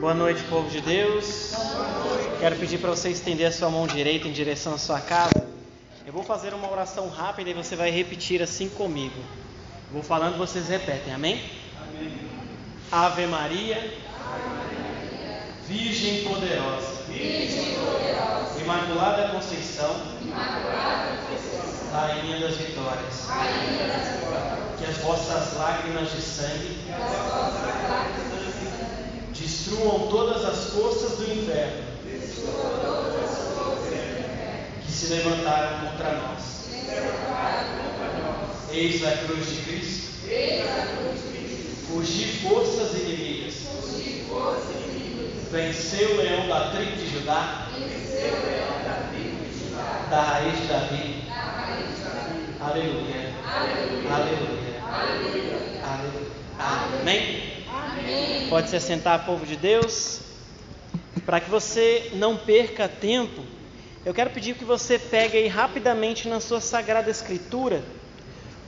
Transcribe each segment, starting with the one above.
Boa noite, povo de Deus. Quero pedir para você estender a sua mão direita em direção à sua casa. Eu vou fazer uma oração rápida e você vai repetir assim comigo. Vou falando, vocês repetem, amém? Amém. Ave Maria, Virgem poderosa, Imaculada Conceição, Rainha das Vitórias, que as vossas lágrimas de sangue destruam todas as forças do inferno que se levantaram contra nós. Eis a cruz de Cristo. Fugir forças inimigas. Venceu o leão da tribo de Judá. Da raiz de Davi. Aleluia. Aleluia. Aleluia. Amém? Pode se assentar, povo de Deus. Para que você não perca tempo, eu quero pedir que você pegue aí rapidamente na sua Sagrada Escritura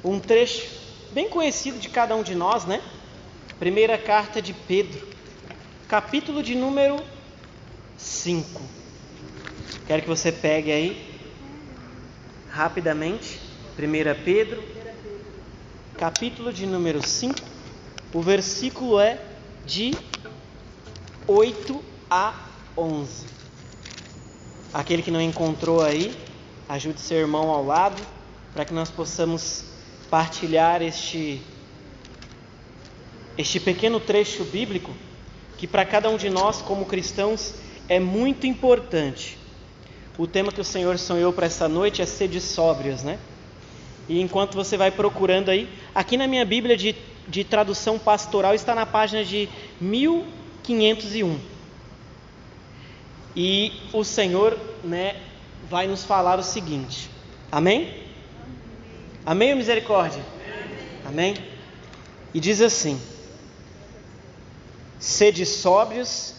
um trecho bem conhecido de cada um de nós, né? Primeira carta de Pedro, capítulo de número 5. Quero que você pegue aí rapidamente, 1 Pedro, capítulo de número 5. O versículo é de 8 a 11. Aquele que não encontrou aí, ajude seu irmão ao lado, para que nós possamos partilhar este pequeno trecho bíblico, que para cada um de nós como cristãos é muito importante. O tema que o Senhor sonhou para essa noite é sede sóbrios, né? E enquanto você vai procurando aí, aqui na minha Bíblia de tradução pastoral está na página de 1501. E o Senhor, né, vai nos falar o seguinte. Amém? Amém ou misericórdia? Amém? E diz assim: sede sóbrios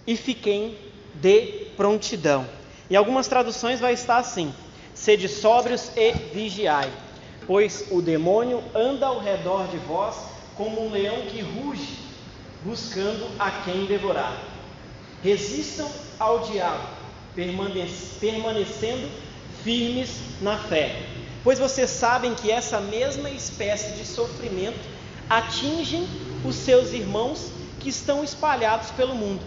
e fiquem de prontidão. Em algumas traduções vai estar assim: sede sóbrios e vigiai, pois o demônio anda ao redor de vós como um leão que ruge, buscando a quem devorar. Resistam ao diabo, permanecendo firmes na fé, pois vocês sabem que essa mesma espécie de sofrimento atingem os seus irmãos que estão espalhados pelo mundo.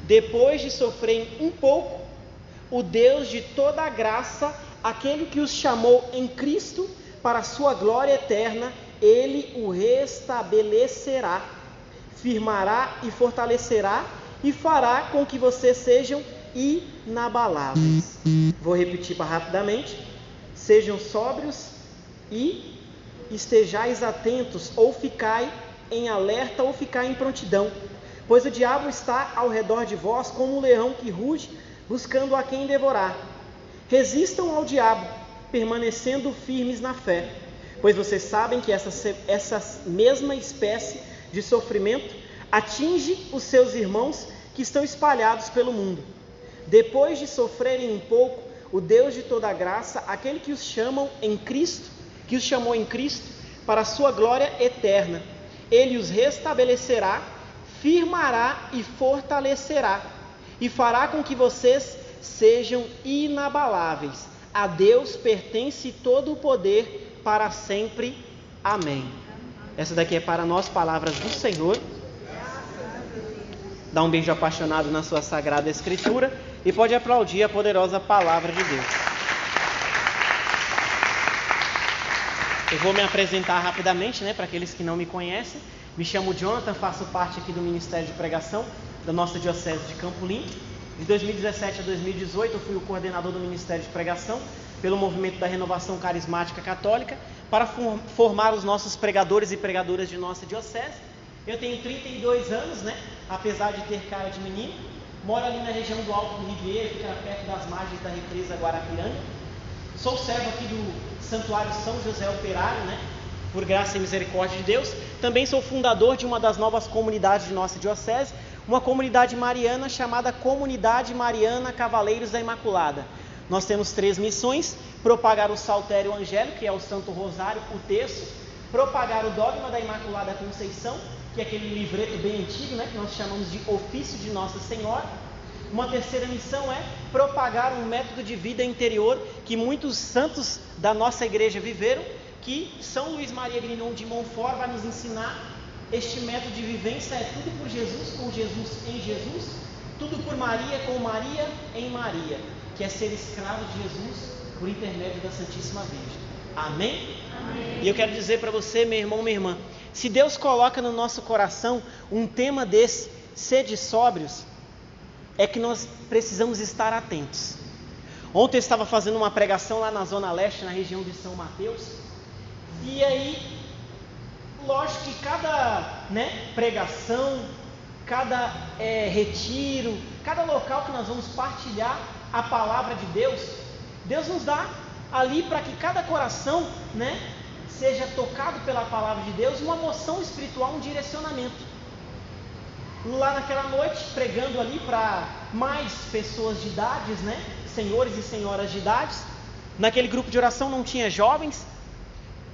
Depois de sofrerem um pouco, o Deus de toda a graça, aquele que os chamou em Cristo para a sua glória eterna, Ele o restabelecerá, firmará e fortalecerá e fará com que vocês sejam inabaláveis. Vou repetir rapidamente: sejam sóbrios e estejais atentos, ou ficai em alerta, ou ficai em prontidão, pois o diabo está ao redor de vós como um leão que ruge, buscando a quem devorar. Resistam ao diabo, permanecendo firmes na fé, pois vocês sabem que essa mesma espécie de sofrimento atinge os seus irmãos que estão espalhados pelo mundo. Depois de sofrerem um pouco, o Deus de toda a graça, aquele que os chamou em Cristo para a sua glória eterna, Ele os restabelecerá, firmará e fortalecerá, e fará com que vocês sejam inabaláveis. A Deus pertence todo o poder para sempre. Amém. Essa daqui é para nós, palavras do Senhor. Dá um beijo apaixonado na sua Sagrada Escritura e pode aplaudir a poderosa palavra de Deus. Eu vou me apresentar rapidamente, né, para aqueles que não me conhecem. Me chamo Jonathan, faço parte aqui do Ministério de Pregação da nossa Diocese de Campo Limpo. De 2017 a 2018 eu fui o coordenador do Ministério de Pregação pelo movimento da Renovação Carismática Católica para formar os nossos pregadores e pregadoras de nossa Diocese. Eu tenho 32 anos, né? Apesar de ter cara de menino. Moro ali na região do Alto do Ribeiro, fica perto das margens da represa Guarapiranga. Sou servo aqui do Santuário São José Operário, né? Por graça e misericórdia de Deus. Também sou fundador de uma das novas comunidades de nossa Diocese, uma comunidade mariana chamada Comunidade Mariana Cavaleiros da Imaculada. Nós temos 3 missões: propagar o saltério angélico, que é o Santo Rosário, o terço, propagar o dogma da Imaculada Conceição, que é aquele livreto bem antigo, né, que nós chamamos de Ofício de Nossa Senhora. Uma terceira missão é propagar um método de vida interior que muitos santos da nossa igreja viveram, que São Luís Maria Grignon de Montfort vai nos ensinar. Este método de vivência é tudo por Jesus, com Jesus, em Jesus, tudo por Maria, com Maria, em Maria, que é ser escravo de Jesus por intermédio da Santíssima Virgem. Amém? Amém. E eu quero dizer para você, meu irmão, minha irmã, se Deus coloca no nosso coração um tema desse, sede sóbrios, é que nós precisamos estar atentos. Ontem eu estava fazendo uma pregação lá na Zona Leste, na região de São Mateus, e aí, lógico que cada pregação, cada retiro, cada local que nós vamos partilhar a palavra de Deus, Deus nos dá ali para que cada coração seja tocado pela palavra de Deus, uma moção espiritual, um direcionamento. Lá naquela noite, pregando ali para mais pessoas de idades, senhores e senhoras de idades. Naquele grupo de oração não tinha jovens,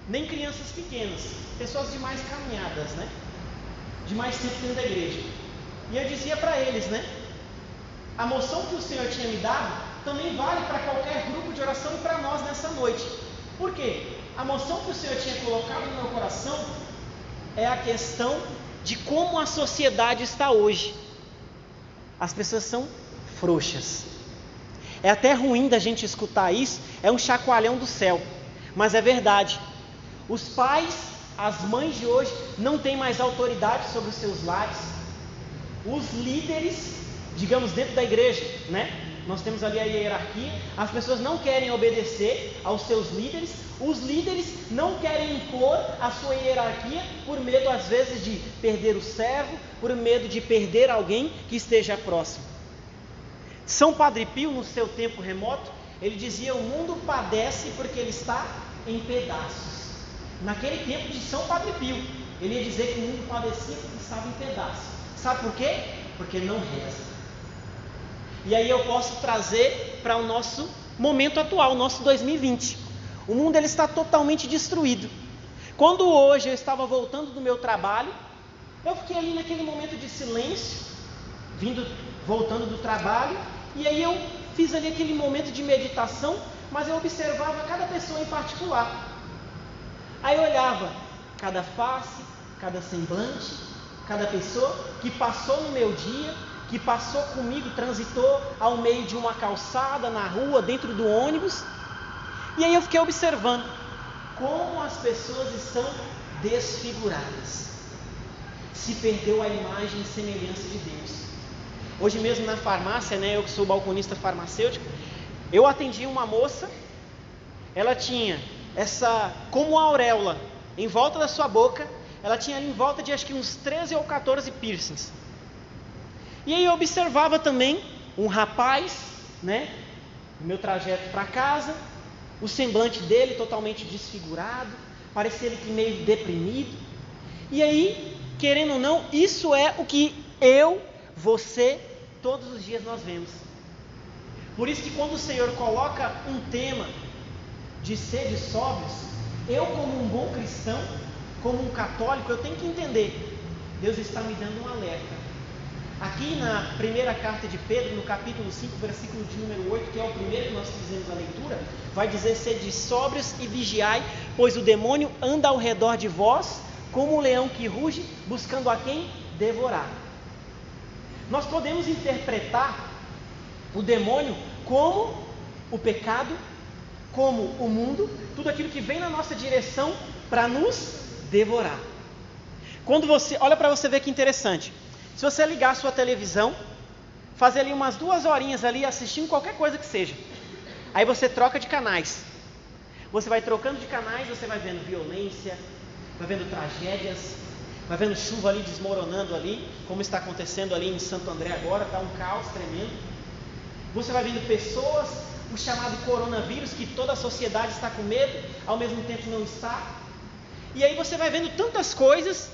nem crianças pequenas, pessoas de mais caminhadas, de mais tempo dentro da igreja. E eu dizia para eles, a moção que o Senhor tinha me dado também vale para qualquer grupo de oração e para nós nessa noite. Por quê? A moção que o Senhor tinha colocado no meu coração é a questão de como a sociedade está hoje. As pessoas são frouxas. É até ruim da gente escutar isso, é um chacoalhão do céu, mas é verdade. Os pais, as mães de hoje não têm mais autoridade sobre os seus lares. Os líderes, digamos dentro da igreja, nós temos ali a hierarquia, as pessoas não querem obedecer aos seus líderes, os líderes não querem impor a sua hierarquia por medo às vezes de perder o servo, por medo de perder alguém que esteja próximo. São Padre Pio, no seu tempo remoto, ele dizia: o mundo padece porque ele está em pedaços. Naquele tempo de São Padre Pio, ele ia dizer que o mundo padecia porque estava em pedaços. Sabe por quê? Porque não reza. E aí eu posso trazer para o nosso momento atual, o nosso 2020. O mundo ele está totalmente destruído. Quando hoje eu estava voltando do meu trabalho, eu fiquei ali naquele momento de silêncio, voltando do trabalho, e aí eu fiz ali aquele momento de meditação, mas eu observava cada pessoa em particular. Aí eu olhava cada face, cada semblante, cada pessoa que passou no meu dia, que passou comigo, transitou ao meio de uma calçada, na rua, dentro do ônibus. E aí eu fiquei observando como as pessoas estão desfiguradas. Se perdeu a imagem e semelhança de Deus. Hoje mesmo na farmácia, eu que sou balconista farmacêutico, eu atendi uma moça, ela tinha como a auréola em volta da sua boca, ela tinha ali em volta de acho que uns 13 ou 14 piercings. E aí eu observava também um rapaz, no meu trajeto para casa, o semblante dele totalmente desfigurado, parecia ele que meio deprimido. E aí, querendo ou não, isso é o que você, todos os dias nós vemos. Por isso que quando o Senhor coloca um tema de sede sóbrios, eu como um bom cristão, como um católico, eu tenho que entender, Deus está me dando um alerta. Aqui na primeira carta de Pedro, no capítulo 5, versículo de número 8, que é o primeiro que nós fizemos a leitura, vai dizer: sede sóbrios e vigiai, pois o demônio anda ao redor de vós, como um leão que ruge, buscando a quem devorar. Nós podemos interpretar o demônio como o pecado, como o mundo, tudo aquilo que vem na nossa direção para nos devorar. Quando você olha para você ver que interessante. Se você ligar a sua televisão, fazer ali umas 2 horinhas ali assistindo qualquer coisa que seja, aí você troca de canais. Você vai trocando de canais, você vai vendo violência, vai vendo tragédias, vai vendo chuva ali desmoronando ali, como está acontecendo ali em Santo André agora, está um caos tremendo. Você vai vendo pessoas, o chamado coronavírus, que toda a sociedade está com medo, ao mesmo tempo não está. E aí você vai vendo tantas coisas.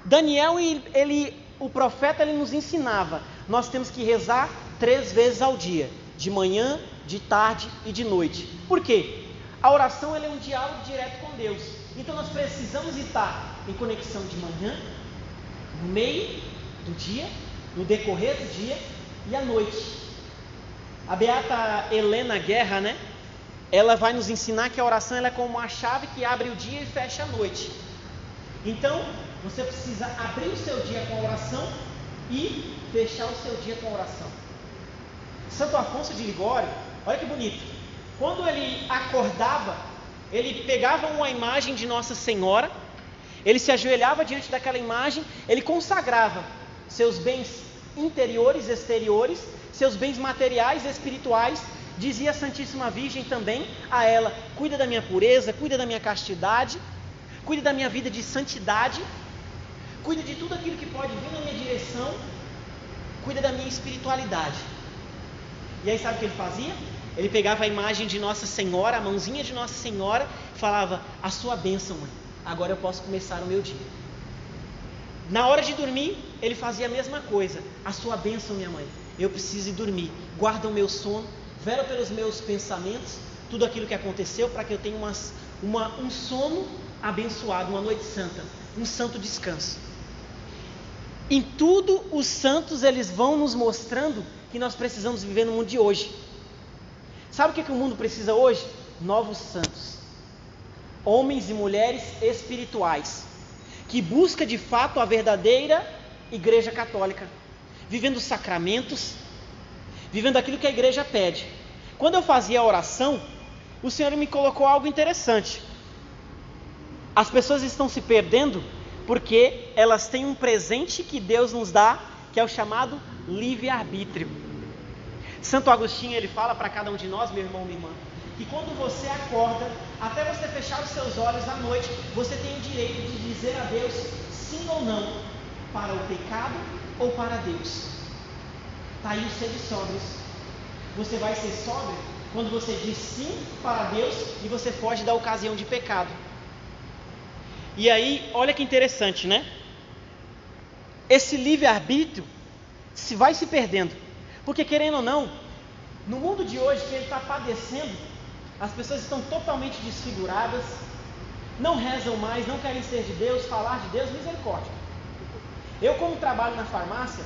Daniel, o profeta, ele nos ensinava, nós temos que rezar 3 vezes ao dia, de manhã, de tarde e de noite. Por quê? A oração ela é um diálogo direto com Deus. Então nós precisamos estar em conexão de manhã, no meio do dia, no decorrer do dia e à noite. A beata Helena Guerra, né? Ela vai nos ensinar que a oração ela é como uma chave que abre o dia e fecha a noite. Então, você precisa abrir o seu dia com a oração e fechar o seu dia com a oração. Santo Afonso de Ligório, olha que bonito. Quando ele acordava, ele pegava uma imagem de Nossa Senhora, ele se ajoelhava diante daquela imagem, ele consagrava seus bens interiores, exteriores, seus bens materiais e espirituais, dizia a Santíssima Virgem também a ela: cuida da minha pureza, cuida da minha castidade, cuida da minha vida de santidade, cuida de tudo aquilo que pode vir na minha direção, cuida da minha espiritualidade. E aí sabe o que ele fazia? Ele pegava a imagem de Nossa Senhora, a mãozinha de Nossa Senhora, e falava: a sua bênção, mãe, agora eu posso começar o meu dia. Na hora de dormir, ele fazia a mesma coisa: a sua bênção, minha mãe, eu preciso ir dormir, guarda o meu sono, vela pelos meus pensamentos, tudo aquilo que aconteceu, para que eu tenha um sono abençoado, uma noite santa, um santo descanso. Em tudo, os santos eles vão nos mostrando que nós precisamos viver no mundo de hoje. Sabe o que o mundo precisa hoje? Novos santos, homens e mulheres espirituais, que busca de fato a verdadeira Igreja Católica, vivendo os sacramentos, vivendo aquilo que a igreja pede. Quando eu fazia a oração, o Senhor me colocou algo interessante. As pessoas estão se perdendo porque elas têm um presente que Deus nos dá, que é o chamado livre-arbítrio. Santo Agostinho, ele fala para cada um de nós, meu irmão, minha irmã, que quando você acorda, até você fechar os seus olhos à noite, você tem o direito de dizer a Deus sim ou não, para o pecado ou para Deus. Está aí o ser de sóbrios. Você vai ser sóbrio quando você diz sim para Deus e você foge da ocasião de pecado. E aí, olha que interessante, né? Esse livre-arbítrio vai se perdendo. Porque, querendo ou não, no mundo de hoje que ele está padecendo, as pessoas estão totalmente desfiguradas, não rezam mais, não querem ser de Deus, falar de Deus, misericórdia. Eu, como trabalho na farmácia,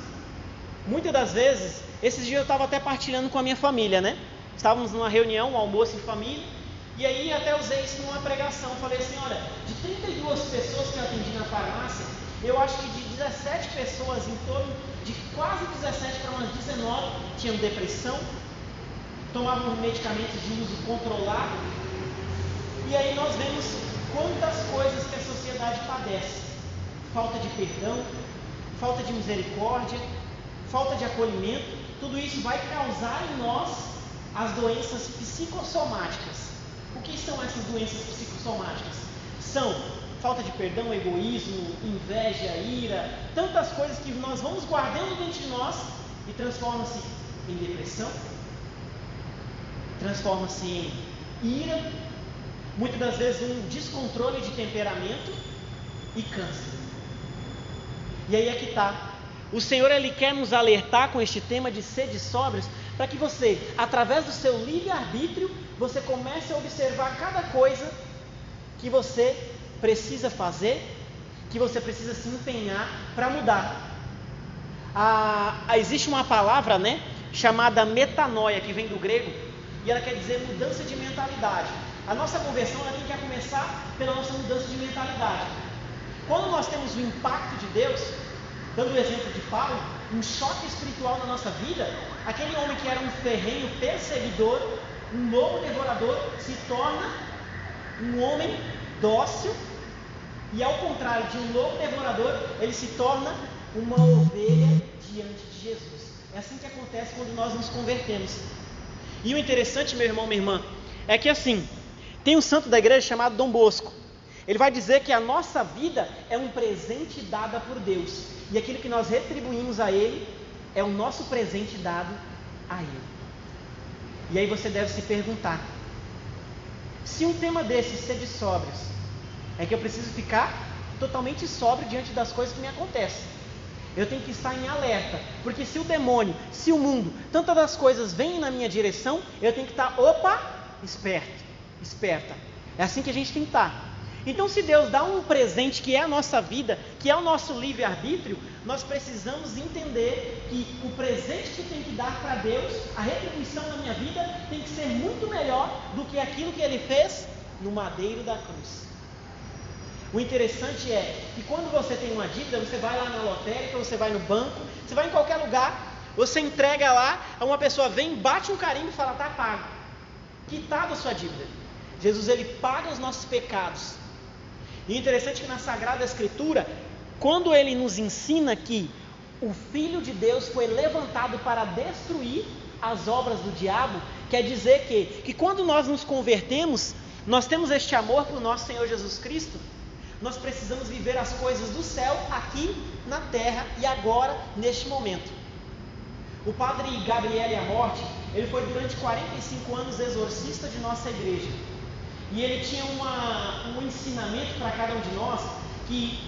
muitas das vezes, esses dias eu estava até partilhando com a minha família, né? Estávamos numa reunião, um almoço em família, e aí até usei isso numa pregação. Falei assim: olha, de 32 pessoas que eu atendi na farmácia, eu acho que de 17 pessoas, em torno de quase 17 para umas 19, tinham depressão, tomavam medicamentos de uso controlado. E aí nós vemos quantas coisas que a sociedade padece: falta de perdão, falta de misericórdia, falta de acolhimento. Tudo isso vai causar em nós as doenças psicossomáticas. O que são essas doenças psicossomáticas? São falta de perdão, egoísmo, inveja, ira, tantas coisas que nós vamos guardando dentro de nós e transforma-se em depressão, transforma-se em ira, muitas das vezes um descontrole de temperamento e câncer. E aí é que está. O Senhor, ele quer nos alertar com este tema de sede sóbrios, para que você, através do seu livre-arbítrio, você comece a observar cada coisa que você precisa fazer, que você precisa se empenhar para mudar. Existe uma palavra, né, chamada metanoia, que vem do grego, e ela quer dizer mudança de mentalidade. A nossa conversão ela tem que começar pela nossa mudança de mentalidade. Quando nós temos o impacto de Deus, dando o exemplo de Paulo, um choque espiritual na nossa vida, aquele homem que era um ferrenho perseguidor, um lobo devorador, se torna um homem dócil, e ao contrário de um lobo devorador, ele se torna uma ovelha diante de Jesus. É assim que acontece quando nós nos convertemos. E o interessante, meu irmão, minha irmã, é que assim, tem um santo da igreja chamado Dom Bosco. Ele vai dizer que a nossa vida é um presente dado por Deus, e aquilo que nós retribuímos a Ele é o nosso presente dado a Ele. E aí você deve se perguntar: se um tema desse, ser de sóbrios, é que eu preciso ficar totalmente sóbrio diante das coisas que me acontecem, eu tenho que estar em alerta, porque se o demônio, se o mundo, tantas das coisas vêm na minha direção, eu tenho que estar, esperta. É assim que a gente tem que estar. Então, se Deus dá um presente que é a nossa vida, que é o nosso livre-arbítrio, nós precisamos entender que o presente que tem que dar para Deus, a retribuição na minha vida, tem que ser muito melhor do que aquilo que Ele fez no madeiro da cruz. O interessante é que quando você tem uma dívida, você vai lá na lotérica, você vai no banco, você vai em qualquer lugar, você entrega lá, uma pessoa vem, bate um carimbo e fala, está pago, quitado a sua dívida. Jesus, Ele paga os nossos pecados. E o interessante é que na Sagrada Escritura, quando Ele nos ensina que o Filho de Deus foi levantado para destruir as obras do diabo, quer dizer que quando nós nos convertemos, nós temos este amor por nosso Senhor Jesus Cristo, nós precisamos viver as coisas do céu aqui na terra e agora, neste momento. O padre Gabriele Amorti, ele foi durante 45 anos exorcista de nossa igreja. E ele tinha um ensinamento para cada um de nós que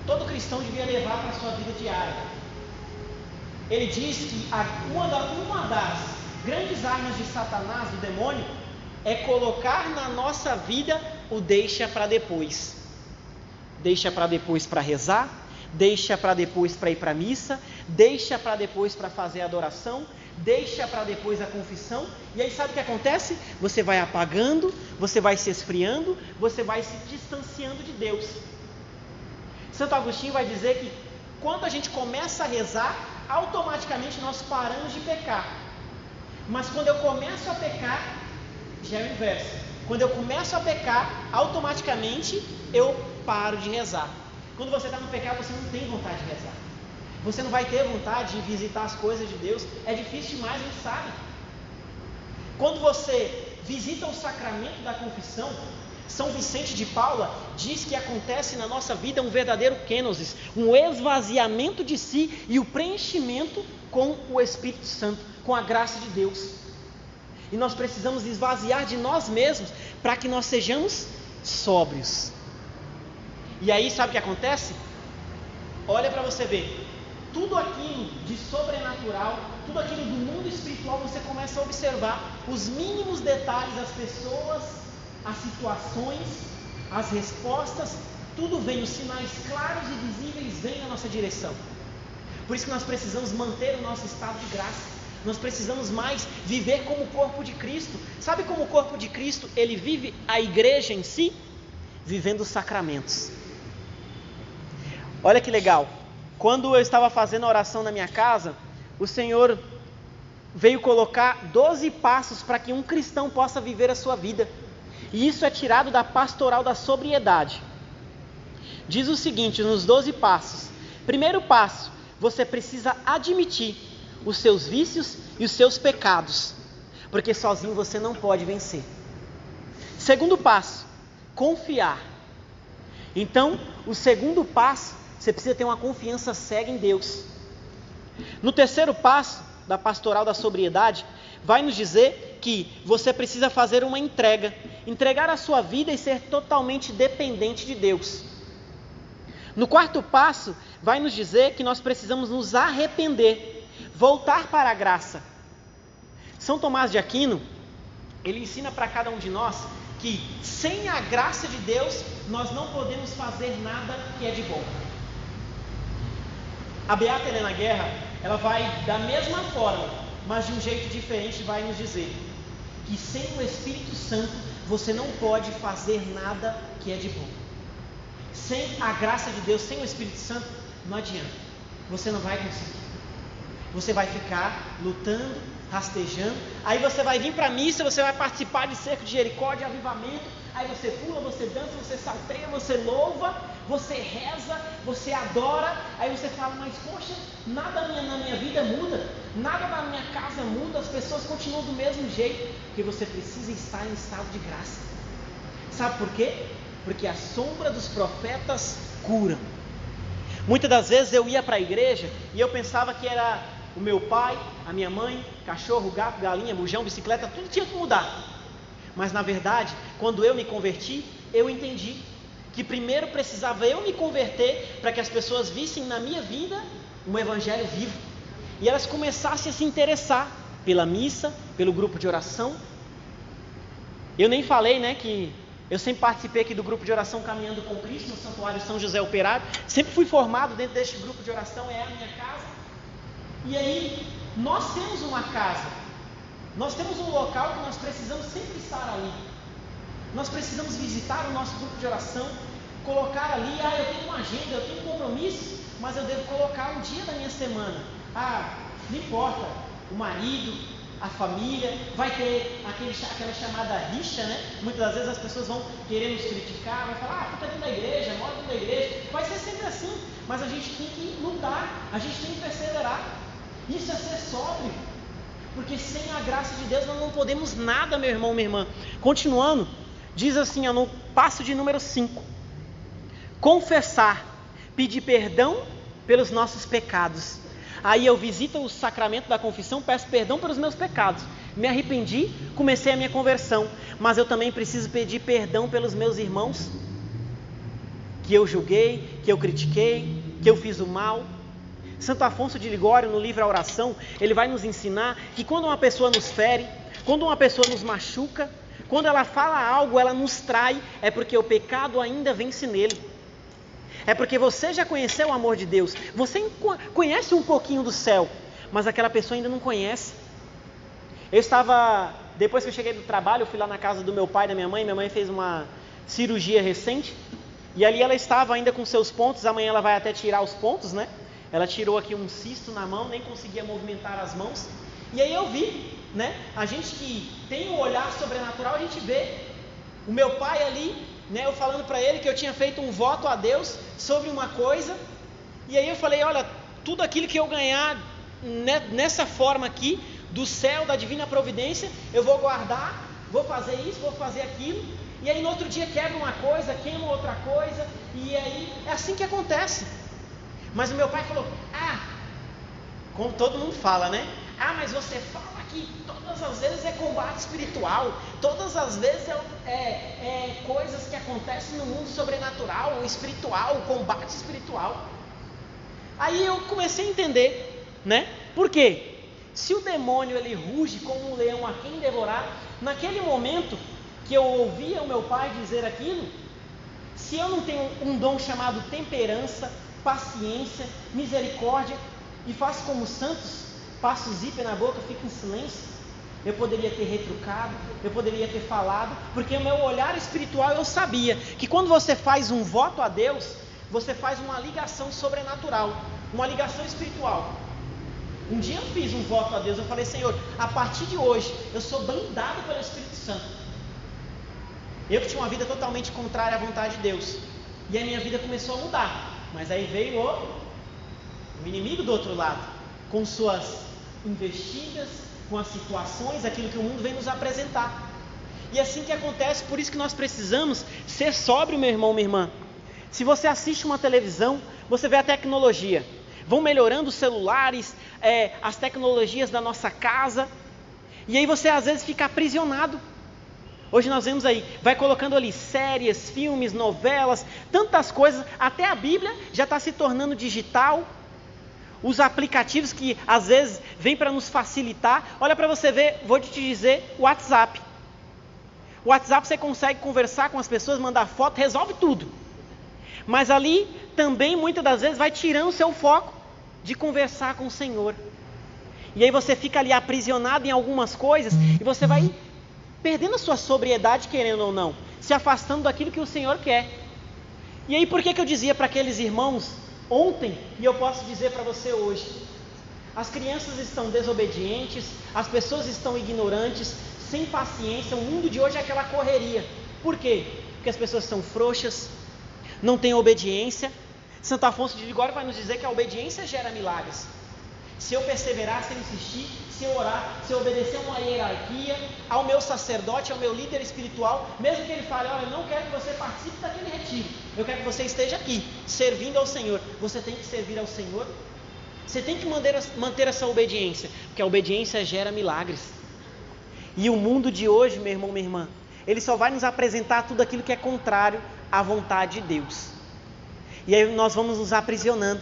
todo cristão devia levar para a sua vida diária. Ele diz que uma das grandes armas de Satanás, do demônio, é colocar na nossa vida o deixa para depois. Deixa para depois para rezar, deixa para depois para ir para a missa, deixa para depois para fazer a adoração, deixa para depois a confissão. E aí sabe o que acontece? Você vai apagando, você vai se esfriando, você vai se distanciando de Deus. Santo Agostinho vai dizer que quando a gente começa a rezar, automaticamente nós paramos de pecar. Mas quando eu começo a pecar, já é o inverso. Quando eu começo a pecar, automaticamente eu paro de rezar. Quando você está no pecado, você não tem vontade de rezar. Você não vai ter vontade de visitar as coisas de Deus. É difícil demais, a gente sabe. Quando você visita o sacramento da confissão, São Vicente de Paula diz que acontece na nossa vida um verdadeiro kenosis, um esvaziamento de si e o preenchimento com o Espírito Santo, com a graça de Deus. E nós precisamos esvaziar de nós mesmos para que nós sejamos sóbrios. E aí sabe o que acontece? Olha para você ver. Tudo aquilo de sobrenatural, tudo aquilo do mundo espiritual, você começa a observar os mínimos detalhes, as pessoas, as situações, as respostas, tudo vem, os sinais claros e visíveis vêm na nossa direção. Por isso que nós precisamos manter o nosso estado de graça. Nós precisamos mais viver como o corpo de Cristo. Sabe como o corpo de Cristo, ele vive a igreja em si? Vivendo os sacramentos. Olha que legal. Quando eu estava fazendo a oração na minha casa, o Senhor veio colocar 12 passos para que um cristão possa viver a sua vida. E isso é tirado da pastoral da sobriedade. Diz o seguinte, nos 12 passos. Primeiro passo, você precisa admitir os seus vícios e os seus pecados, porque sozinho você não pode vencer. Segundo passo, confiar. Então, o segundo passo, você precisa ter uma confiança cega em Deus. No terceiro passo da pastoral da sobriedade, vai nos dizer que você precisa fazer uma entrega, entregar a sua vida e ser totalmente dependente de Deus. No quarto passo, vai nos dizer que nós precisamos nos arrepender, voltar para a graça. São Tomás de Aquino, ele ensina para cada um de nós que sem a graça de Deus, nós não podemos fazer nada que é de bom. A Beata Helena Guerra, ela vai da mesma forma, mas de um jeito diferente, vai nos dizer que sem o Espírito Santo, você não pode fazer nada que é de bom. Sem a graça de Deus, sem o Espírito Santo, não adianta. Você não vai conseguir. Você vai ficar lutando, rastejando. Aí você vai vir para a missa, você vai participar de cerco de Jericó, de avivamento. Aí você pula, você dança, você salteia, você louva, você reza, você adora. Aí você fala, mas poxa, nada na minha vida muda, nada na minha casa muda, as pessoas continuam do mesmo jeito. Porque você precisa estar em estado de graça. Sabe por quê? Porque a sombra dos profetas cura. Muitas das vezes eu ia para a igreja e eu pensava que era o meu pai, a minha mãe, cachorro, gato, galinha, bujão, bicicleta, tudo tinha que mudar. Mas na verdade, quando eu me converti, eu entendi que primeiro precisava eu me converter para que as pessoas vissem na minha vida um evangelho vivo. E elas começassem a se interessar pela missa, pelo grupo de oração. Eu nem falei, que Eu sempre participei aqui do grupo de oração Caminhando com Cristo, no Santuário São José Operário. Sempre fui formado dentro deste grupo de oração, é a minha casa. E aí, nós temos uma casa. Nós temos um local que nós precisamos sempre estar ali. Nós precisamos visitar o nosso grupo de oração, colocar ali, eu tenho uma agenda, eu tenho um compromisso, mas eu devo colocar um dia da minha semana. Não importa, o marido, a família, vai ter aquela chamada rixa, né? Muitas das vezes as pessoas vão querer nos criticar, vai falar, tu tá aqui na igreja, mora aqui na igreja, vai ser sempre assim, mas a gente tem que lutar, a gente tem que perseverar. Isso é ser sóbrio, porque sem a graça de Deus nós não podemos nada, meu irmão, minha irmã. Continuando, diz assim, no passo de número 5, confessar, pedir perdão pelos nossos pecados. Aí eu visito o sacramento da confissão, peço perdão pelos meus pecados, me arrependi, comecei a minha conversão, mas eu também preciso pedir perdão pelos meus irmãos, que eu julguei, que eu critiquei, que eu fiz o mal. Santo Afonso de Ligório, no livro A Oração, ele vai nos ensinar que quando uma pessoa nos fere, quando uma pessoa nos machuca, quando ela fala algo, ela nos trai, é porque o pecado ainda vence nele. É porque você já conheceu o amor de Deus, você conhece um pouquinho do céu, mas aquela pessoa ainda não conhece. Depois que eu cheguei do trabalho, eu fui lá na casa do meu pai e da minha mãe fez uma cirurgia recente, e ali ela estava ainda com seus pontos, amanhã ela vai até tirar os pontos, né? Ela tirou aqui um cisto na mão, nem conseguia movimentar as mãos, e aí eu vi, né? A gente que tem um olhar sobrenatural, a gente vê o meu pai ali, né? Eu falando para ele que eu tinha feito um voto a Deus sobre uma coisa, e aí eu falei, olha, tudo aquilo que eu ganhar nessa forma aqui, do céu, da divina providência, eu vou guardar, vou fazer isso, vou fazer aquilo, e aí no outro dia quebra uma coisa, queima outra coisa, e aí é assim que acontece. Mas o meu pai falou, como todo mundo fala, né? Mas você fala que todas as vezes é combate espiritual, todas as vezes é coisas que acontecem no mundo sobrenatural, espiritual, combate espiritual. Aí eu comecei a entender, né? Por quê? Se o demônio ele ruge como um leão a quem devorar, naquele momento que eu ouvia o meu pai dizer aquilo, se eu não tenho um dom chamado temperança, paciência, misericórdia, e faço como os santos, passo o zíper na boca, fico em silêncio, eu poderia ter retrucado, eu poderia ter falado, porque o meu olhar espiritual eu sabia que quando você faz um voto a Deus, você faz uma ligação sobrenatural, uma ligação espiritual. Um dia eu fiz um voto a Deus, eu falei, Senhor, a partir de hoje eu sou blindado pelo Espírito Santo. Eu que tinha uma vida totalmente contrária à vontade de Deus, e a minha vida começou a mudar, mas aí veio o inimigo do outro lado, com suas investidas, com as situações, aquilo que o mundo vem nos apresentar. E é assim que acontece, por isso que nós precisamos ser sóbrio, meu irmão, minha irmã. Se você assiste uma televisão, você vê a tecnologia, vão melhorando os celulares, as tecnologias da nossa casa, e aí você às vezes fica aprisionado. Hoje nós vemos aí, vai colocando ali séries, filmes, novelas, tantas coisas, até a Bíblia já está se tornando digital. Os aplicativos que às vezes vêm para nos facilitar, olha para você ver, vou te dizer, o WhatsApp. O WhatsApp você consegue conversar com as pessoas, mandar foto, resolve tudo. Mas ali também muitas das vezes vai tirando o seu foco de conversar com o Senhor. E aí você fica ali aprisionado em algumas coisas e você vai perdendo a sua sobriedade, querendo ou não, se afastando daquilo que o Senhor quer. E aí por que eu dizia para aqueles irmãos ontem, e eu posso dizer para você hoje, as crianças estão desobedientes, as pessoas estão ignorantes, sem paciência, o mundo de hoje é aquela correria. Por quê? Porque as pessoas são frouxas, não têm obediência. Santo Afonso de Ligório vai nos dizer que a obediência gera milagres. Se eu perseverar, se eu insistir, se eu orar, se eu obedecer a uma hierarquia, ao meu sacerdote, ao meu líder espiritual, mesmo que ele fale, olha, eu não quero que você participe daquele retiro, eu quero que você esteja aqui, servindo ao Senhor. Você tem que servir ao Senhor, você tem que manter essa obediência, porque a obediência gera milagres. E o mundo de hoje, meu irmão, minha irmã, ele só vai nos apresentar tudo aquilo que é contrário à vontade de Deus. E aí nós vamos nos aprisionando,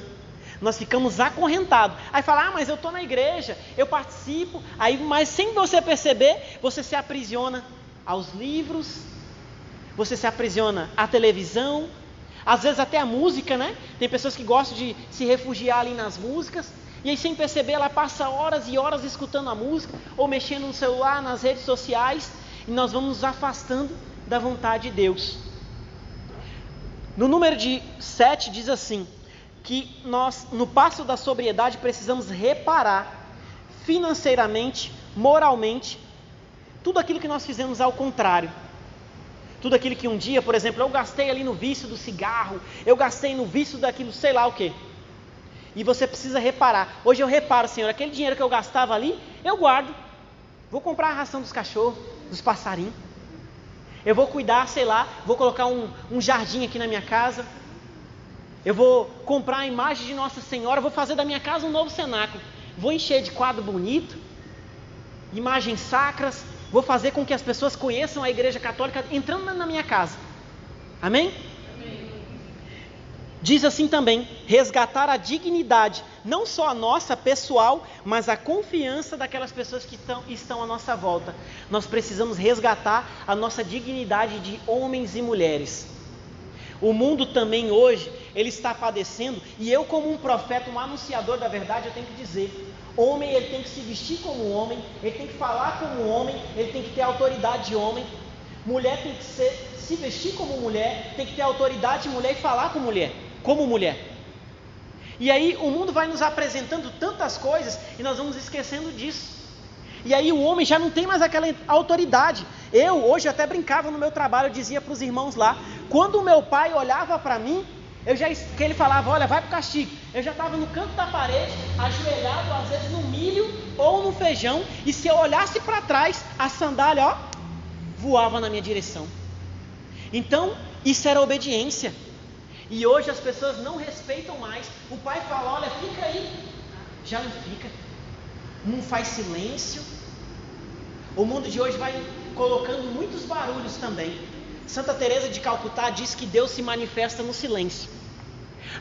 nós ficamos acorrentados. Aí fala, mas eu estou na igreja, eu participo, aí, mas sem você perceber, você se aprisiona aos livros, você se aprisiona à televisão, às vezes até a música, né? Tem pessoas que gostam de se refugiar ali nas músicas, e aí sem perceber ela passa horas e horas escutando a música, ou mexendo no celular, nas redes sociais, e nós vamos nos afastando da vontade de Deus. No número 7 diz assim, que nós, no passo da sobriedade, precisamos reparar financeiramente, moralmente, tudo aquilo que nós fizemos ao contrário. Tudo aquilo que um dia, por exemplo, eu gastei ali no vício do cigarro, eu gastei no vício daquilo, sei lá o quê. E você precisa reparar. Hoje eu reparo, Senhor, aquele dinheiro que eu gastava ali, eu guardo. Vou comprar a ração dos cachorros, dos passarinhos. Eu vou cuidar, sei lá, vou colocar um jardim aqui na minha casa. Eu vou comprar a imagem de Nossa Senhora, vou fazer da minha casa um novo cenáculo. Vou encher de quadro bonito, imagens sacras, vou fazer com que as pessoas conheçam a Igreja Católica entrando na minha casa. Amém? Amém. Diz assim também, resgatar a dignidade, não só a nossa pessoal, mas a confiança daquelas pessoas que estão à nossa volta. Nós precisamos resgatar a nossa dignidade de homens e mulheres. O mundo também hoje, ele está padecendo, e eu como um profeta, um anunciador da verdade, eu tenho que dizer, homem ele tem que se vestir como homem, ele tem que falar como homem, ele tem que ter autoridade de homem, mulher tem que se vestir como mulher, tem que ter autoridade de mulher e falar como mulher. E aí o mundo vai nos apresentando tantas coisas, e nós vamos esquecendo disso. E aí o homem já não tem mais aquela autoridade. Hoje até brincava no meu trabalho, eu dizia para os irmãos lá, quando o meu pai olhava para mim, que ele falava, olha, vai para o castigo. Eu já estava no canto da parede, ajoelhado, às vezes no milho ou no feijão, e se eu olhasse para trás, a sandália, voava na minha direção. Então, isso era obediência. E hoje as pessoas não respeitam mais. O pai fala, olha, fica aí. Já não fica. Não faz silêncio. O mundo de hoje vai colocando muitos barulhos também. Santa Teresa de Calcutá diz que Deus se manifesta no silêncio.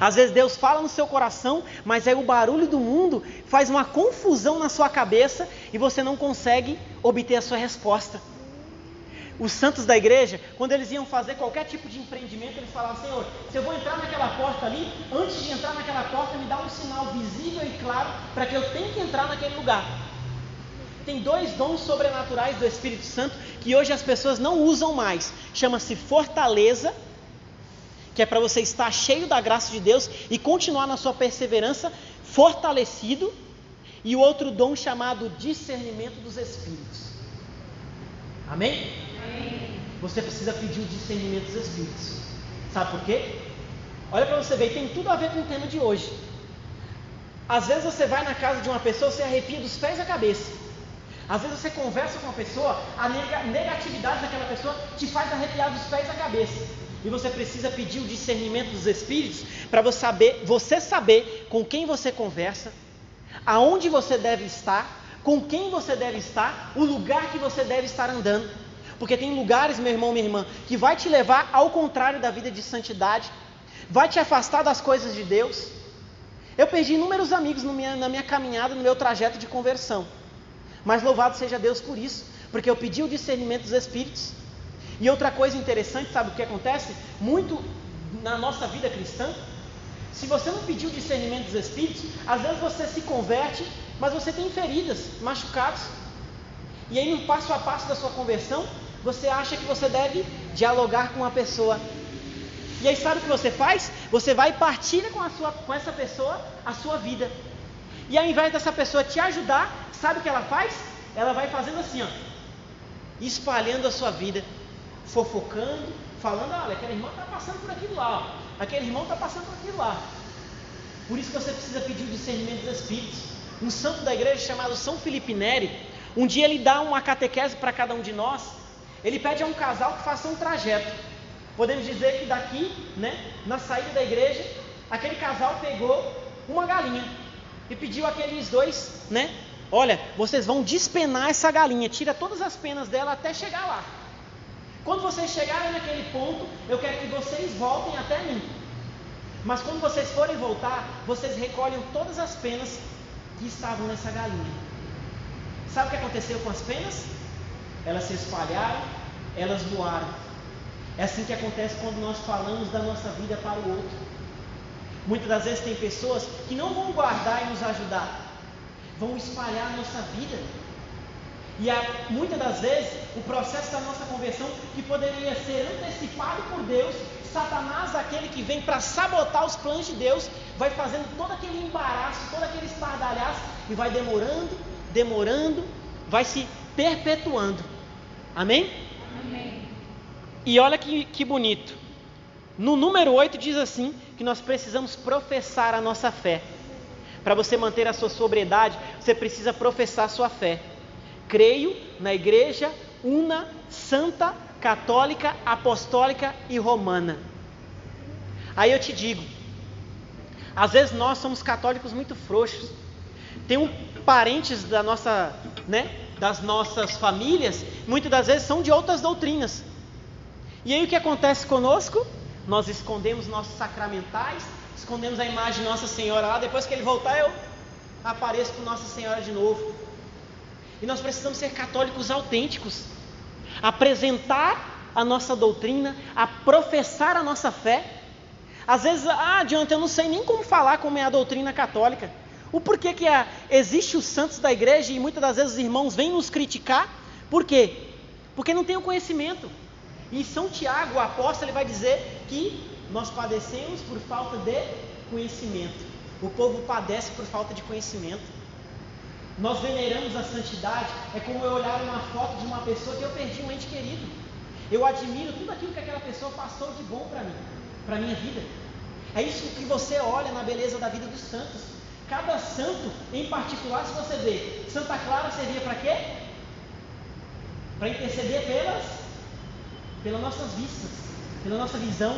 Às vezes Deus fala no seu coração, mas aí o barulho do mundo faz uma confusão na sua cabeça e você não consegue obter a sua resposta. Os santos da igreja, quando eles iam fazer qualquer tipo de empreendimento, eles falavam, Senhor, se eu vou entrar naquela porta ali, antes de entrar naquela porta, me dá um sinal visível e claro para que eu tenha que entrar naquele lugar. Tem 2 dons sobrenaturais do Espírito Santo que hoje as pessoas não usam mais. Chama-se fortaleza, que é para você estar cheio da graça de Deus e continuar na sua perseverança, fortalecido. E o outro dom chamado discernimento dos Espíritos. Amém? Amém. Você precisa pedir o discernimento dos Espíritos. Sabe por quê? Olha para você ver, tem tudo a ver com o tema de hoje. Às vezes você vai na casa de uma pessoa, você arrepia dos pés à cabeça. Às vezes você conversa com uma pessoa, a negatividade daquela pessoa te faz arrepiar dos pés à cabeça. E você precisa pedir o discernimento dos Espíritos para você saber com quem você conversa, aonde você deve estar, com quem você deve estar, o lugar que você deve estar andando. Porque tem lugares, meu irmão, minha irmã, que vai te levar ao contrário da vida de santidade, vai te afastar das coisas de Deus. Eu perdi inúmeros amigos na minha caminhada, no meu trajeto de conversão. Mas louvado seja Deus por isso, porque eu pedi o discernimento dos Espíritos. E outra coisa interessante, sabe o que acontece? Muito na nossa vida cristã, se você não pedir o discernimento dos Espíritos, às vezes você se converte, mas você tem feridas, machucados. E aí no passo a passo da sua conversão, você acha que você deve dialogar com a pessoa. E aí sabe o que você faz? Você vai e partilha com essa pessoa a sua vida. E ao invés dessa pessoa te ajudar, sabe o que ela faz? Ela vai fazendo assim, espalhando a sua vida, fofocando, falando, olha, aquele irmão está passando por aquilo lá, aquele irmão está passando por aquilo lá. Por isso que você precisa pedir o discernimento dos Espíritos. Um santo da igreja chamado São Felipe Neri, um dia ele dá uma catequese para cada um de nós. Ele pede a um casal que faça um trajeto. Podemos dizer que daqui, na saída da igreja, aquele casal pegou uma galinha e pediu àqueles dois, olha, vocês vão despenar essa galinha, tira todas as penas dela até chegar lá. Quando vocês chegarem naquele ponto, eu quero que vocês voltem até mim. Mas quando vocês forem voltar, vocês recolhem todas as penas que estavam nessa galinha. Sabe o que aconteceu com as penas? Elas se espalharam, elas voaram. É assim que acontece quando nós falamos da nossa vida para o outro. Muitas das vezes tem pessoas que não vão guardar e nos ajudar, vão espalhar a nossa vida. E muitas das vezes o processo da nossa conversão, que poderia ser antecipado por Deus, Satanás, aquele que vem para sabotar os planos de Deus, vai fazendo todo aquele embaraço, todo aquele estardalhaço, e vai demorando, vai se perpetuando. Amém? Amém. E olha que bonito. No número 8 diz assim, que nós precisamos professar a nossa fé. Para você manter a sua sobriedade, você precisa professar a sua fé. Creio na igreja una, santa, católica, apostólica e romana. Aí eu te digo, às vezes nós somos católicos muito frouxos. Tem parentes das nossas famílias, muitas das vezes são de outras doutrinas. E aí o que acontece conosco? Nós escondemos nossos sacramentais, escondemos a imagem de Nossa Senhora lá. Depois que ele voltar, eu apareço com Nossa Senhora de novo. E nós precisamos ser católicos autênticos, apresentar a nossa doutrina, a professar a nossa fé. Às vezes, Jonathan, eu não sei nem como falar como é a doutrina católica. O porquê que existe os santos da igreja e muitas das vezes os irmãos vêm nos criticar. Por quê? Porque não tem o conhecimento. E São Tiago, o apóstolo, ele vai dizer que nós padecemos por falta de conhecimento. O povo padece por falta de conhecimento. Nós veneramos a santidade, é como eu olhar uma foto de uma pessoa que eu perdi um ente querido. Eu admiro tudo aquilo que aquela pessoa passou de bom para mim, para a minha vida. É isso que você olha na beleza da vida dos santos. Cada santo em particular, se você vê, Santa Clara servia para quê? Para interceder pelas nossas vistas, pela nossa visão.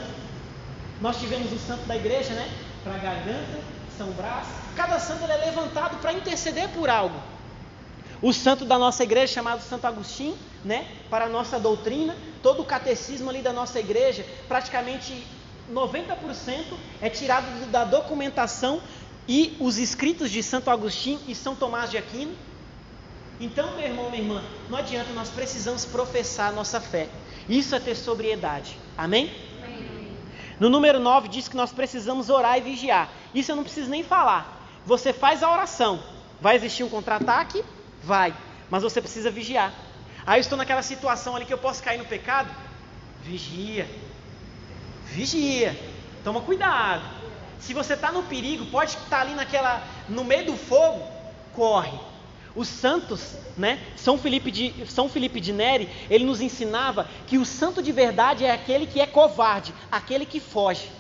Nós tivemos o santo da igreja, para a garganta, São Brás. Cada santo ele é levantado para interceder por algo. O santo da nossa igreja, chamado Santo Agostinho, para a nossa doutrina, todo o catecismo ali da nossa igreja, praticamente 90% é tirado da documentação e os escritos de Santo Agostinho e São Tomás de Aquino. Então, meu irmão, minha irmã, não adianta, nós precisamos professar a nossa fé. Isso é ter sobriedade. Amém? Amém. No número 9 diz que nós precisamos orar e vigiar. Isso eu não preciso nem falar. Você faz a oração. Vai existir um contra-ataque? Vai. Mas você precisa vigiar. Aí eu estou naquela situação ali que eu posso cair no pecado? Vigia. Toma cuidado. Se você está no perigo, pode estar ali no meio do fogo, corre. Os santos, São Filipe de Neri, ele nos ensinava que o santo de verdade é aquele que é covarde, aquele que foge.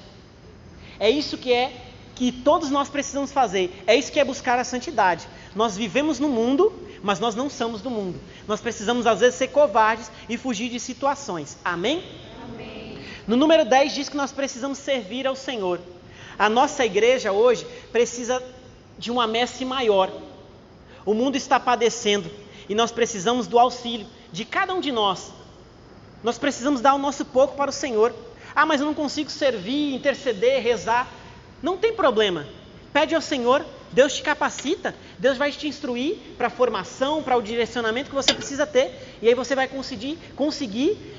É isso que todos nós precisamos fazer. É isso que é buscar a santidade. Nós vivemos no mundo, mas nós não somos do mundo. Nós precisamos às vezes ser covardes e fugir de situações. Amém? Amém. No número 10 diz que nós precisamos servir ao Senhor. A nossa igreja hoje precisa de uma messe maior. O mundo está padecendo e nós precisamos do auxílio de cada um de nós. Nós precisamos dar o nosso pouco para o Senhor. Mas eu não consigo servir, interceder, rezar. Não tem problema. Pede ao Senhor, Deus te capacita, Deus vai te instruir para a formação, para o direcionamento que você precisa ter. E aí você vai conseguir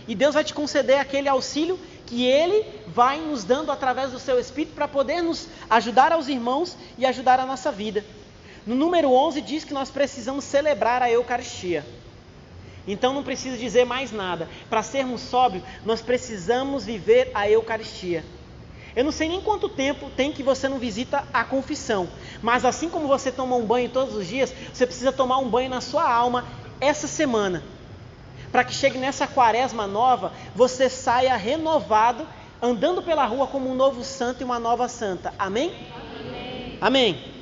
e Deus vai te conceder aquele auxílio que Ele vai nos dando através do seu Espírito para poder nos ajudar aos irmãos e ajudar a nossa vida. No número 11 diz que nós precisamos celebrar a Eucaristia. Então não preciso dizer mais nada. Para sermos sóbrios, nós precisamos viver a Eucaristia. Eu não sei nem quanto tempo tem que você não visita a confissão. Mas assim como você toma um banho todos os dias, você precisa tomar um banho na sua alma essa semana. Para que chegue nessa quaresma nova, você saia renovado, andando pela rua como um novo santo e uma nova santa. Amém? Amém. Amém.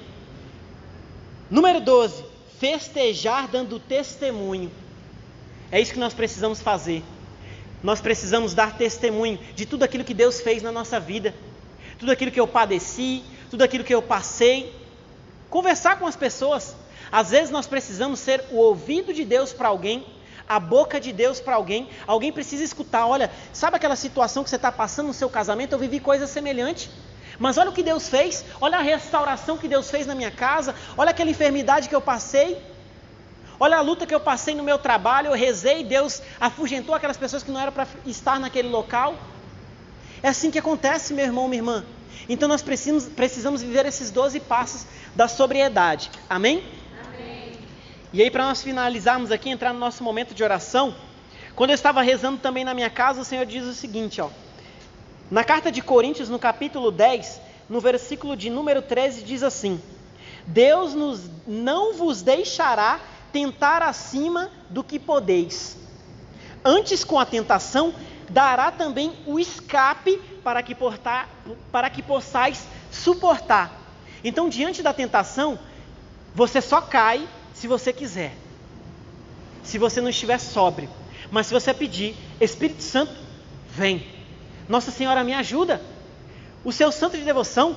Número 12. Festejar dando testemunho. É isso que nós precisamos fazer. Nós precisamos dar testemunho de tudo aquilo que Deus fez na nossa vida. Tudo aquilo que eu padeci, tudo aquilo que eu passei. Conversar com as pessoas. Às vezes nós precisamos ser o ouvido de Deus para alguém, a boca de Deus para alguém. Alguém precisa escutar. Olha, sabe aquela situação que você está passando no seu casamento? Eu vivi coisa semelhante. Mas olha o que Deus fez. Olha a restauração que Deus fez na minha casa. Olha aquela enfermidade que eu passei. Olha a luta que eu passei no meu trabalho, eu rezei, Deus afugentou aquelas pessoas que não eram para estar naquele local. É assim que acontece, meu irmão, minha irmã. Então nós precisamos viver esses 12 passos da sobriedade. Amém? Amém. E aí, para nós finalizarmos aqui, entrar no nosso momento de oração, quando eu estava rezando também na minha casa, o Senhor diz o seguinte, ó. Na carta de Coríntios, no capítulo 10, no versículo de número 13, diz assim: Deus não vos deixará tentar acima do que podeis. Antes, com a tentação, dará também o escape para que possais suportar. Então, diante da tentação, você só cai se você quiser, se você não estiver sóbrio. Mas se você pedir, Espírito Santo, vem. Nossa Senhora, me ajuda. O seu santo de devoção,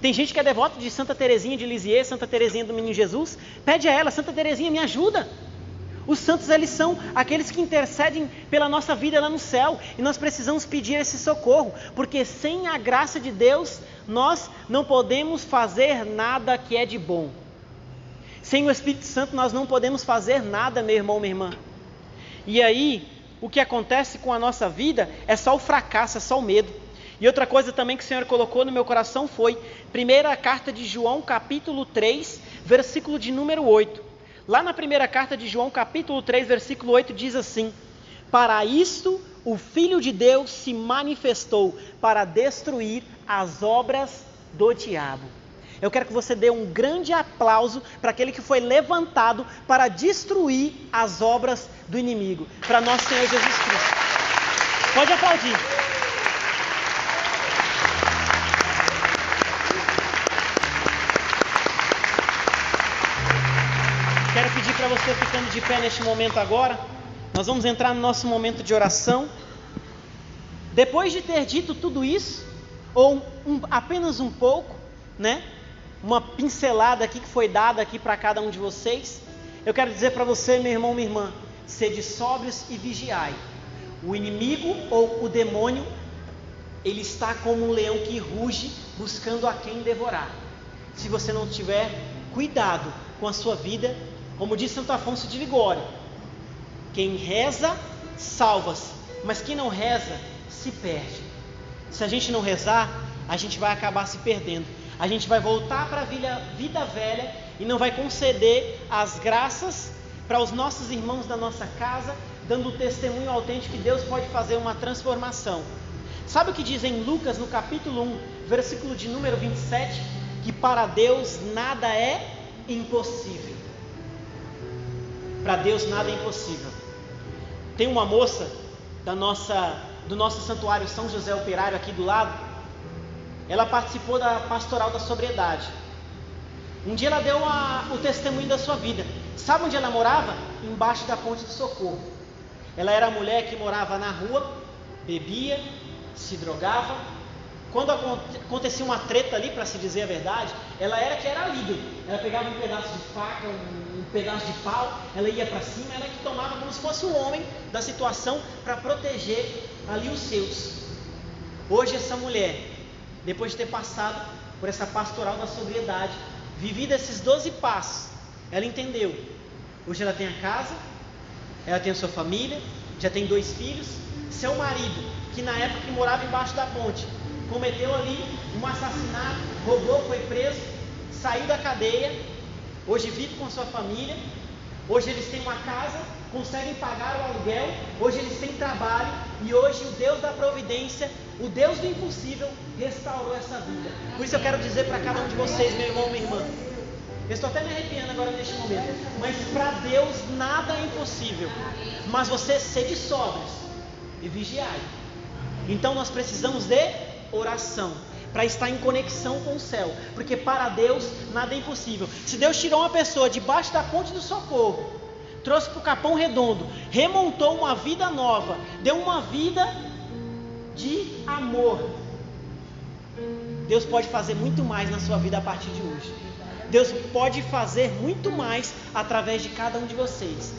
tem gente que é devoto de Santa Teresinha de Lisieux, Santa Teresinha do Menino Jesus. Pede a ela: Santa Teresinha, me ajuda. Os santos, eles são aqueles que intercedem pela nossa vida lá no céu. E nós precisamos pedir esse socorro, porque sem a graça de Deus, nós não podemos fazer nada que é de bom. Sem o Espírito Santo, nós não podemos fazer nada, meu irmão, minha irmã. E aí, o que acontece com a nossa vida é só o fracasso, é só o medo. E outra coisa também que o Senhor colocou no meu coração foi primeira carta de João, capítulo 3, versículo de número 8. Lá na primeira carta de João, capítulo 3, versículo 8, diz assim: Para isto o Filho de Deus se manifestou, para destruir as obras do diabo. Eu quero que você dê um grande aplauso para aquele que foi levantado para destruir as obras do inimigo, para nosso Senhor Jesus Cristo. Pode aplaudir. Quero pedir para você, ficando de pé neste momento agora, nós vamos entrar no nosso momento de oração. Depois de ter dito tudo isso, ou apenas um pouco, né? Uma pincelada aqui que foi dada aqui para cada um de vocês, eu quero dizer para você, meu irmão, minha irmã, sede sóbrios e vigiai. O inimigo ou o demônio, ele está como um leão que ruge, buscando a quem devorar. Se você não tiver cuidado com a sua vida, como diz Santo Afonso de Ligório, quem reza, salva-se, mas quem não reza, se perde. Se a gente não rezar, a gente vai acabar se perdendo. A gente vai voltar para a vida velha e não vai conceder as graças para os nossos irmãos da nossa casa, dando o testemunho autêntico que Deus pode fazer uma transformação. Sabe o que diz em Lucas, no capítulo 1, versículo de número 27? Que para Deus nada é impossível. Para Deus nada é impossível. Tem uma moça do nosso santuário São José Operário aqui do lado. Ela participou da pastoral da sobriedade. Um dia ela deu o testemunho da sua vida. Sabe onde ela morava? Embaixo da ponte do Socorro. Ela era a mulher que morava na rua, bebia, se drogava. Quando acontecia uma treta ali, para se dizer a verdade, ela era líder. Ela pegava um pedaço de faca, um pedaço de pau, ela ia para cima, ela que tomava como se fosse o homem da situação para proteger ali os seus. Hoje essa mulher, depois de ter passado por essa pastoral da sobriedade, vivido esses 12 passos, ela entendeu. Hoje ela tem a casa, ela tem a sua família, já tem 2 filhos. Seu marido, que na época que morava embaixo da ponte, cometeu ali um assassinato, roubou, foi preso, saiu da cadeia, hoje vive com sua família. Hoje eles têm uma casa, conseguem pagar o aluguel, hoje eles têm trabalho, e hoje o Deus da providência, o Deus do impossível, restaurou essa vida. Por isso eu quero dizer para cada um de vocês, meu irmão, minha irmã, eu estou até me arrepiando agora neste momento, mas para Deus nada é impossível. Mas você sede sóbrios e vigiai. Então nós precisamos de oração, para estar em conexão com o céu, porque para Deus nada é impossível. Se Deus tirou uma pessoa debaixo da ponte do Socorro, trouxe para o Capão Redondo, remontou uma vida nova, deu uma vida de amor, Deus pode fazer muito mais na sua vida a partir de hoje. Deus pode fazer muito mais através de cada um de vocês.